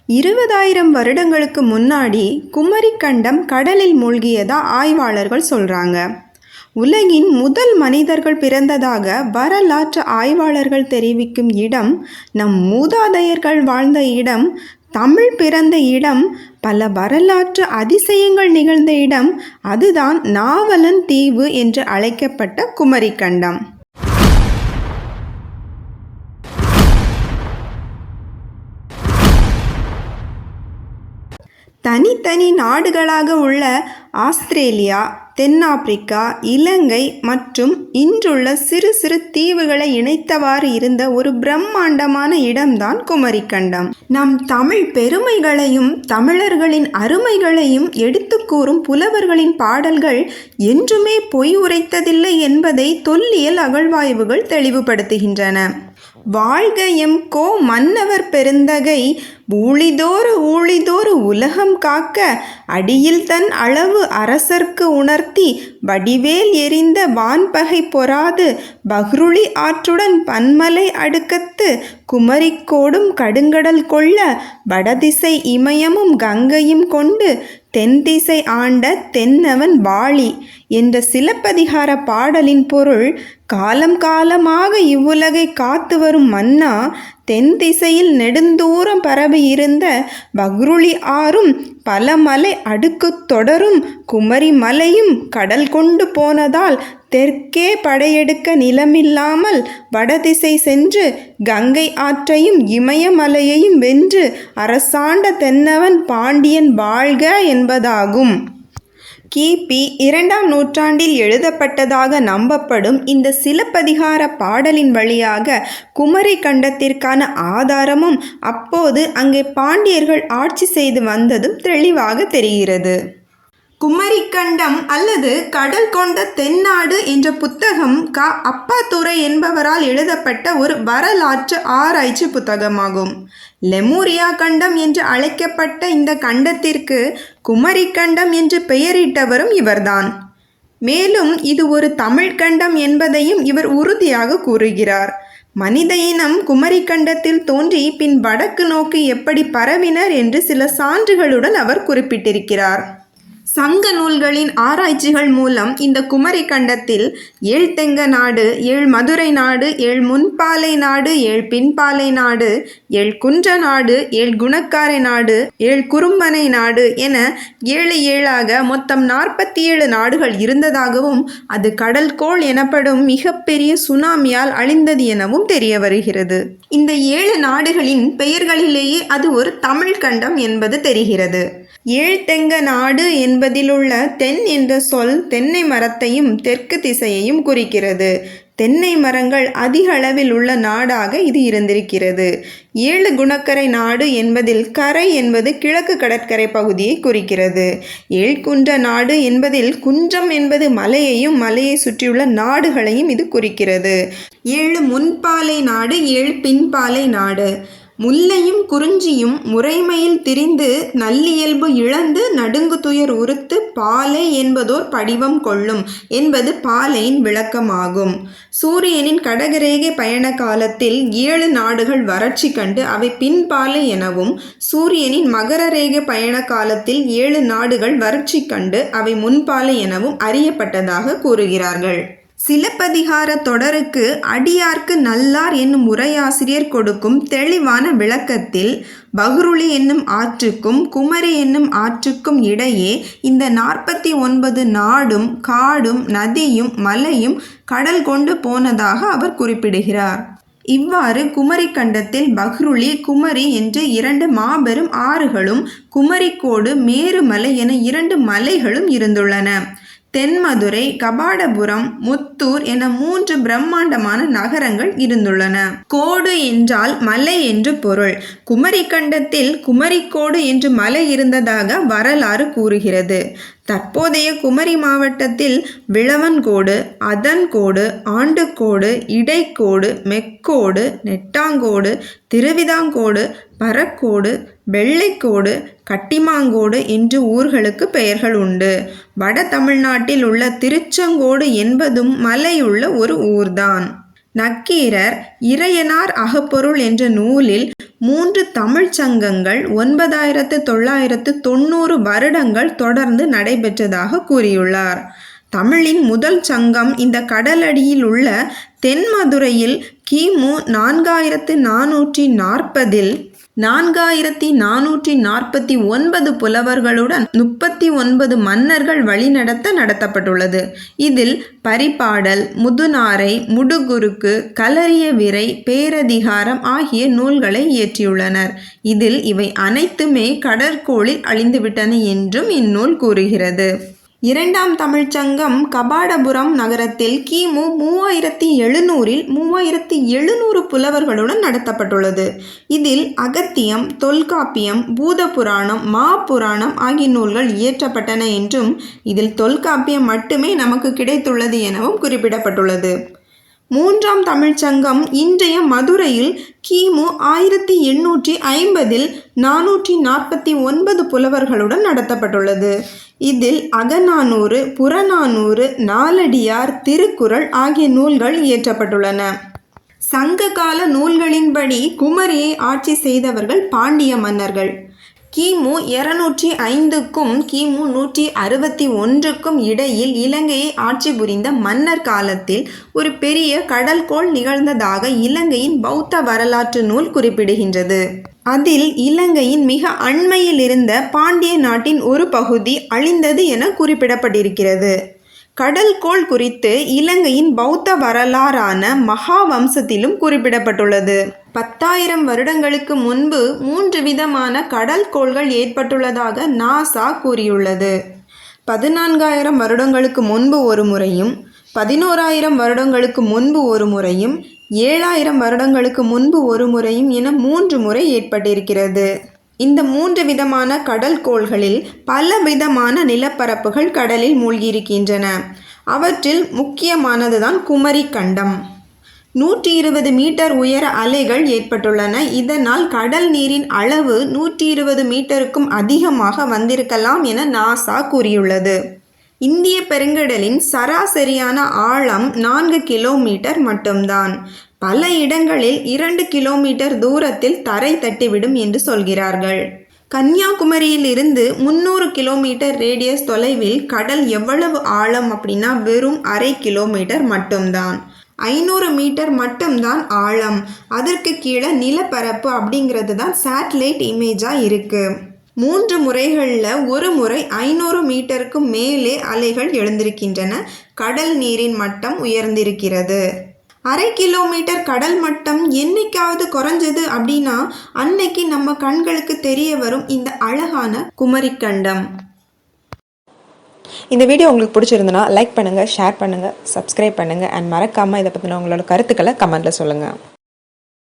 20,000 வருடங்களுக்கு முன்னாடி குமரிக்கண்டம் கடலில் மூழ்கியதா ஆய்வாளர்கள் சொல்கிறாங்க. உலகின் முதல் மனிதர்கள் பிறந்ததாக வரலாற்று ஆய்வாளர்கள் தெரிவிக்கும் இடம், நம் மூதாதையர்கள் வாழ்ந்த இடம், தமிழ் பிறந்த இடம், பல வரலாற்று அதிசயங்கள் நிகழ்ந்த இடம், அதுதான் நாவலன் தீவு என்று அழைக்கப்பட்ட குமரிக்கண்டம். தனித்தனி நாடுகளாக உள்ள ஆஸ்திரேலியா, தென்னாப்பிரிக்கா, இலங்கை மற்றும் இன்றுள்ள சிறு சிறு தீவுகளை இணைத்தவாறு இருந்த ஒரு பிரம்மாண்டமான இடம்தான் குமரிக்கண்டம். நம் தமிழ் பெருமைகளையும் தமிழர்களின் அருமைகளையும் எடுத்து கூறும் புலவர்களின் பாடல்கள் என்றுமே பொய் உரைத்ததில்லை என்பதை தொல்லியல் அகழ்வாய்வுகள் தெளிவுபடுத்துகின்றன. வாழ்க எம் கோ மன்னவர் பெருந்தகை, ஊழிதோறு ஊழிதோறு உலகம் காக்க, அடியில் தன் அளவு அரசர்க்கு உணர்த்தி, வடிவேல் எறிந்த வான்பகை பொறாது, பஹ்ருளி ஆற்றுடன் பன்மலை அடுக்கத்து, குமரிக்கோடும் கடுங்கடல் கொள்ள, வடதிசை இமயமும் கங்கையும் கொண்டு, தென்திசை ஆண்ட தென்னவன் வாழி என்ற சிலப்பதிகார பாடலின் பொருள், காலம் காலமாக இவ்வுலகை காத்து வரும் மன்னா, தென் திசையில் நெடுந்தூரம் பரவி இருந்த பஹ்ருளி ஆறும் பல மலை அடுக்கு தொடரும் குமரி மலையும் கடல் கொண்டு போனதால் தெற்கே படையெடுக்க நிலமில்லாமல் வடதிசை சென்று கங்கை ஆற்றையும் இமயமலையையும் வென்று அரசாண்ட தென்னவன் பாண்டியன் வாழ்க என்பதாகும். கிபி 2ஆம் நூற்றாண்டில் எழுதப்பட்டதாக நம்பப்படும் இந்த சிலப்பதிகார பாடலின் வழியாக குமரி கண்டத்திற்கான ஆதாரமும் அப்போது அங்கே பாண்டியர்கள் ஆட்சி செய்து வந்ததும் தெளிவாக தெரிகிறது. குமரிக்கண்டம் அல்லது கடல் கொண்ட தென்னாடு என்ற புத்தகம் அப்பாத்துரை என்பவரால் எழுதப்பட்ட ஒரு வரலாற்று ஆராய்ச்சி புத்தகமாகும். லெமூரியா கண்டம் என்று அழைக்கப்பட்ட இந்த கண்டத்திற்கு குமரிக்கண்டம் என்று பெயரிட்டவரும் இவர்தான். மேலும் இது ஒரு தமிழ் கண்டம் என்பதையும் இவர் உறுதியாக கூறுகிறார். மனித இனம் குமரிக்கண்டத்தில் தோன்றி பின் வடக்கு நோக்கி எப்படி பரவினர் என்று சில சான்றுகளுடன் அவர் குறிப்பிட்டிருக்கிறார். சங்க நூல்களின் ஆராய்ச்சிகள் மூலம் இந்த குமரிக்கண்டத்தில் 7 தெங்க நாடு, 7 மதுரை நாடு, 7 முன்பாலை நாடு, 7 பின்பாலை நாடு, 7 குன்ற நாடு, 7 குணக்காரை நாடு, 7 குறும்பனை நாடு என 7 மொத்தம் 47 நாடுகள் இருந்ததாகவும், அது கடல்கோள் எனப்படும் மிகப்பெரிய சுனாமியால் அழிந்தது எனவும் தெரிய வருகிறது. இந்த 7 நாடுகளின் பெயர்களிலேயே அது ஒரு தமிழ் கண்டம் என்பது தெரிகிறது. 7 தெங்க நாடு என்பதிலுள்ள தென் என்ற சொல் தென்னை மரத்தையும் தெற்கு திசையையும் குறிக்கிறது. தென்னை மரங்கள் அதிக அளவில் உள்ள நாடாக இது இருந்திருக்கிறது. 7 குணக்கரை நாடு என்பதில் கரை என்பது கிழக்கு கடற்கரை பகுதியை குறிக்கிறது. 7 குன்ற நாடு என்பதில் குன்றம் என்பது மலையையும் மலையை சுற்றியுள்ள நாடுகளையும் இது குறிக்கிறது. 7 முன்பாலை நாடு, 7 பின்பாலை நாடு. முல்லையும் குறிஞ்சியும் முறைமையில் திரிந்து நல்லியல்பு இழந்து நடுங்கு துயர் உறுத்து பாலை என்பதோர் படிவம் கொள்ளும் என்பது பாலையின் விளக்கமாகும். சூரியனின் கடகரேகை பயண காலத்தில் 7 நாடுகள் வறட்சி கண்டு அவை பின்பாலை எனவும், சூரியனின் மகர ரேகை பயண காலத்தில் 7 நாடுகள் வறட்சி கண்டு அவை முன்பாலை எனவும் அறியப்பட்டதாக கூறுகிறார்கள். சிலப்பதிகார தொடருக்கு அடியார்க்கு நல்லார் என்னும் உரையாசிரியர் கொடுக்கும் தெளிவான விளக்கத்தில், பஹ்ருளி என்னும் ஆற்றுக்கும் குமரி என்னும் ஆற்றுக்கும் இடையே இந்த 49 நாடும் காடும் நதியும் மலையும் கடல் கொண்டு போனதாக அவர் குறிப்பிடுகிறார். இவ்வாறு குமரிக்கண்டத்தில் பஹ்ருளி, குமரி என்ற 2 மாபெரும் ஆறுகளும், குமரிக்கோடு, மேருமலை என 2 மலைகளும் இருந்துள்ளன. தென்மதுரை, கபாடபுரம், முத்தூர் என 3 பிரம்மாண்டமான நகரங்கள் இருந்துள்ளன. கோடு என்றால் மலை என்று பொருள். குமரிக்கண்டத்தில் குமரிக்கோடு என்று மலை இருந்ததாக வரலாறு கூறுகிறது. தற்போதைய குமரி மாவட்டத்தில் விளவன்கோடு, அதன்கோடு, ஆண்டுக்கோடு, இடைக்கோடு, மெக்கோடு, நெட்டாங்கோடு, திருவிதாங்கோடு, பரக்கோடு, வெள்ளைக்கோடு, கட்டிமாங்கோடு என்று ஊர்களுக்கு பெயர்கள் உண்டு. வட தமிழ்நாட்டில் உள்ள திருச்செங்கோடு என்பதும் மலையுள்ள ஒரு ஊர்தான். நக்கீரர் இறையனார் அகப்பொருள் என்ற நூலில் 3 தமிழ்ச் சங்கங்கள் 9990 வருடங்கள் தொடர்ந்து நடைபெற்றதாக கூறியுள்ளார். தமிழின் முதல் சங்கம் இந்த கடலடியில் உள்ள தென்மதுரையில் கிமு 4440 4449 புலவர்களுடன் 39 மன்னர்கள் வழிநடத்த நடத்தப்பட்டுள்ளது. இதில் பரிபாடல், முதுநாரை, முடுகுறுக்கு, களரிய விரை, பேரதிகாரம் ஆகிய நூல்களை இயற்றியுள்ளனர். இதில் இவை அனைத்துமே கடற்கோளில் அழிந்துவிட்டன என்றும் இந்நூல் கூறுகிறது. இரண்டாம் தமிழ்ச்சங்கம் கபாடபுரம் நகரத்தில் கிமு 3700 புலவர்களுடன் நடத்தப்பட்டுள்ளது. இதில் அகத்தியம், தொல்காப்பியம், பூதபுராணம், மாப்புராணம் ஆகிய நூல்கள் இயற்றப்பட்டன என்றும் இதில் தொல்காப்பியம் மட்டுமே நமக்கு கிடைத்துள்ளது எனவும் குறிப்பிடப்பட்டுள்ளது. மூன்றாம் தமிழ்ச்சங்கம் இன்றைய மதுரையில் கிமு 1850 449 புலவர்களுடன் நடத்தப்பட்டுள்ளது. இதில் அகநானூறு, புறநானூறு, நாலடியார், திருக்குறள் ஆகிய நூல்கள் இயற்றப்பட்டுள்ளன. சங்ககால நூல்களின்படி குமரியை ஆட்சி செய்தவர்கள் பாண்டிய மன்னர்கள். கிமு 205க்கும் கிமு 161க்கும் இடையில் இலங்கையை ஆட்சி புரிந்த மன்னர் காலத்தில் ஒரு பெரிய கடல்கோள் நிகழ்ந்ததாக இலங்கையின் பௌத்த வரலாற்று நூல் குறிப்பிடுகின்றது. அதில் இலங்கையின் மிக அண்மையில் இருந்த பாண்டிய நாட்டின் ஒரு பகுதி அழிந்தது என குறிப்பிடப்பட்டிருக்கிறது. கடல்கோள் குறித்து இலங்கையின் பௌத்த வரலாறான மகாவம்சத்திலும் குறிப்பிடப்பட்டுள்ளது. 10,000 வருடங்களுக்கு முன்பு 3 விதமான கடல்கோள்கள் ஏற்பட்டுள்ளதாக நாசா கூறியுள்ளது. 14,000 வருடங்களுக்கு முன்பு ஒரு முறையும், 11,000 வருடங்களுக்கு முன்பு ஒரு முறையும், 7,000 வருடங்களுக்கு முன்பு ஒரு முறையும் என 3 முறை ஏற்பட்டிருக்கிறது. இந்த 3 விதமான கடல்கோள்களில் பல விதமான நிலப்பரப்புகள் கடலில் மூழ்கியிருக்கின்றன. அவற்றில் முக்கியமானதுதான் குமரி கண்டம். 120 மீட்டர் உயர அலைகள் ஏற்பட்டுள்ளன. இதனால் கடல் நீரின் அளவு 120 மீட்டருக்கும் அதிகமாக வந்திருக்கலாம் என நாசா கூறியுள்ளது. இந்திய பெருங்கடலின் சராசரியான ஆழம் 4 கிலோமீட்டர் மட்டும்தான். பல இடங்களில் 2 கிலோமீட்டர் தூரத்தில் தரை தட்டிவிடும் என்று சொல்கிறார்கள். கன்னியாகுமரியில் இருந்து 300 கிலோமீட்டர் ரேடியஸ் தொலைவில் கடல் எவ்வளவு ஆழம் அப்படின்னா வெறும் 1/2 கிலோமீட்டர் மட்டும்தான். 500 மீட்டர் மட்டும்தான் ஆழம். அதற்கு கீழே நிலப்பரப்பு அப்படிங்கிறது தான் சேட்டலைட் இமேஜாக இருக்குது. 3 முறைகளில் ஒரு முறை 500 மீட்டருக்கு மேலே அலைகள் எழுந்திருக்கின்றன. கடல் நீரின் மட்டம் உயர்ந்திருக்கிறது. 1/2 கிலோமீட்டர் கடல் மட்டம் என்னைக்காவது குறைஞ்சது அப்படின்னா அன்னைக்கு நம்ம கண்களுக்கு தெரிய வரும் இந்த அழகான குமரிக்கண்டம். இந்த வீடியோ உங்களுக்கு பிடிச்சிருந்தனா லைக் பண்ணுங்கள், ஷேர் பண்ணுங்கள், சப்ஸ்கிரைப் பண்ணுங்கள் அண்ட் மறக்காமல் இதை பற்றின உங்களோட கருத்துக்களை கமெண்ட்டில் சொல்லுங்கள்.